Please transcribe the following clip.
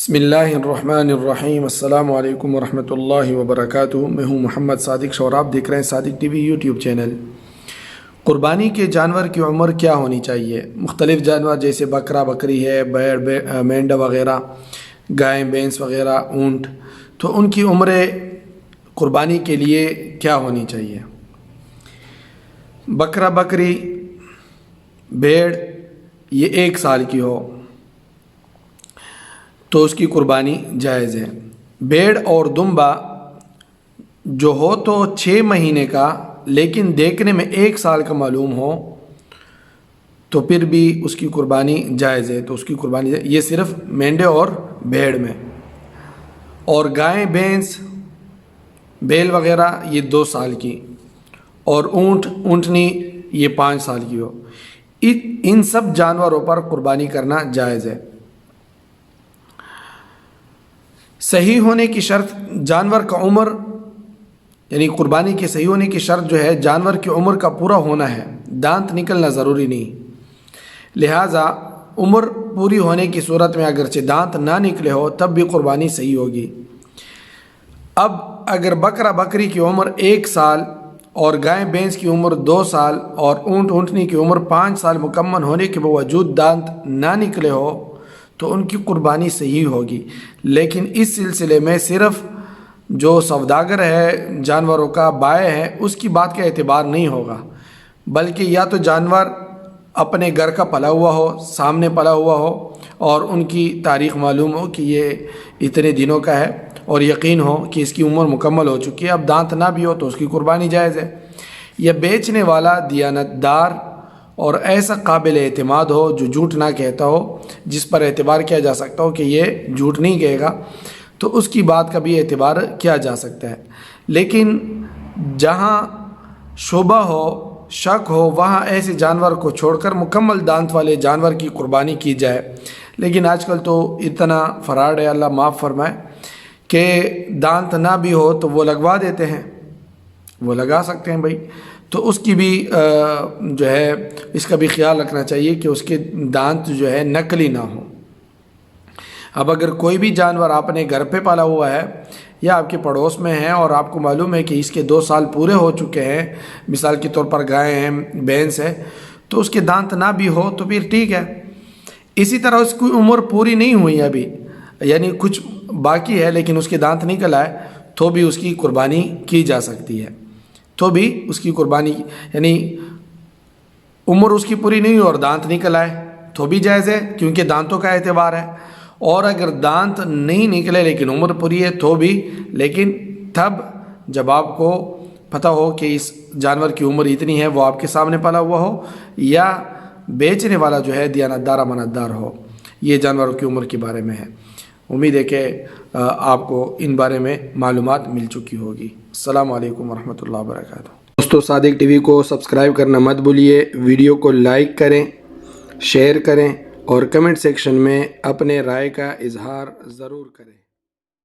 بسم اللہ الرحمن الرحیم۔ السلام علیکم ورحمۃ اللہ وبرکاتہ۔ میں ہوں محمد صادق اور آپ دیکھ رہے ہیں صادق ٹی وی یوٹیوب چینل۔ قربانی کے جانور کی عمر کیا ہونی چاہیے؟ مختلف جانور جیسے بکرا بکری ہے، بیڑ مینڈا وغیرہ، گائے بھینس وغیرہ، اونٹ، تو ان کی عمریں قربانی کے لیے کیا ہونی چاہیے؟ بکرا بکری بھیڑ یہ 1 سال کی ہو تو اس کی قربانی جائز ہے۔ بھیڑ اور دمبا جو ہو تو 6 مہینے کا لیکن دیکھنے میں 1 سال کا معلوم ہو تو پھر بھی اس کی قربانی جائز ہے، تو اس کی قربانی جائز۔ یہ صرف مینڈے اور بھیڑ میں۔ اور گائے بھینس بیل وغیرہ یہ 2 سال کی، اور اونٹنی یہ 5 سال کی ہو۔ ان سب جانوروں پر قربانی کرنا جائز ہے۔ صحیح ہونے کی شرط جانور کا عمر، یعنی قربانی کے صحیح ہونے کی شرط جو ہے جانور کی عمر کا پورا ہونا ہے، دانت نکلنا ضروری نہیں۔ لہٰذا عمر پوری ہونے کی صورت میں اگرچہ دانت نہ نکلے ہو تب بھی قربانی صحیح ہوگی۔ اب اگر بکرا بکری کی عمر 1 سال اور گائے بھینس کی عمر 2 سال اور اونٹنی کی عمر 5 سال مکمل ہونے کے باوجود دانت نہ نکلے ہو تو ان کی قربانی صحیح ہوگی، لیکن اس سلسلے میں صرف جو سوداگر ہے جانوروں کا بائع ہے اس کی بات کا اعتبار نہیں ہوگا، بلکہ یا تو جانور اپنے گھر کا پلا ہوا ہو، سامنے پلا ہوا ہو اور ان کی تاریخ معلوم ہو کہ یہ اتنے دنوں کا ہے اور یقین ہو کہ اس کی عمر مکمل ہو چکی ہے، اب دانت نہ بھی ہو تو اس کی قربانی جائز ہے، یا بیچنے والا دیانت دار اور ایسا قابل اعتماد ہو جو جھوٹ نہ کہتا ہو، جس پر اعتبار کیا جا سکتا ہو کہ یہ جھوٹ نہیں کہے گا، تو اس کی بات کا بھی اعتبار کیا جا سکتا ہے۔ لیکن جہاں شبہ ہو، شک ہو، وہاں ایسے جانور کو چھوڑ کر مکمل دانت والے جانور کی قربانی کی جائے۔ لیکن آج کل تو اتنا فراڈ ہے، اللہ معاف فرمائے، کہ دانت نہ بھی ہو تو وہ لگوا دیتے ہیں، وہ لگا سکتے ہیں بھائی، تو اس کی بھی جو ہے اس کا بھی خیال رکھنا چاہیے کہ اس کے دانت جو ہے نقلی نہ ہوں۔ اب اگر کوئی بھی جانور آپ نے گھر پہ پالا ہوا ہے یا آپ کے پڑوس میں ہے اور آپ کو معلوم ہے کہ اس کے 2 سال پورے ہو چکے ہیں، مثال کے طور پر گائے ہیں، بھینس ہے، تو اس کے دانت نہ بھی ہو تو پھر ٹھیک ہے۔ اسی طرح اس کی عمر پوری نہیں ہوئی ابھی، یعنی کچھ باقی ہے لیکن اس کے دانت نکل آئے تو بھی اس کی قربانی کی جا سکتی ہے، تو بھی اس کی قربانی، یعنی عمر اس کی پوری نہیں ہوئی اور دانت نکل آئے تو بھی جائز ہے کیونکہ دانتوں کا اعتبار ہے، اور اگر دانت نہیں نکلے لیکن عمر پوری ہے تو بھی، لیکن تب جب آپ کو پتہ ہو کہ اس جانور کی عمر اتنی ہے، وہ آپ کے سامنے پلا ہوا ہو یا بیچنے والا جو ہے دیانتدار امانتدار ہو، یہ جانوروں کی عمر کے بارے میں ہے۔ امید ہے کہ آپ کو ان بارے میں معلومات مل چکی ہوگی۔ السلام علیکم ورحمۃ اللہ وبرکاتہ۔ دوستو، صادق ٹی وی کو سبسکرائب کرنا مت بھولیے، ویڈیو کو لائک کریں، شیئر کریں اور کمنٹ سیکشن میں اپنے رائے کا اظہار ضرور کریں۔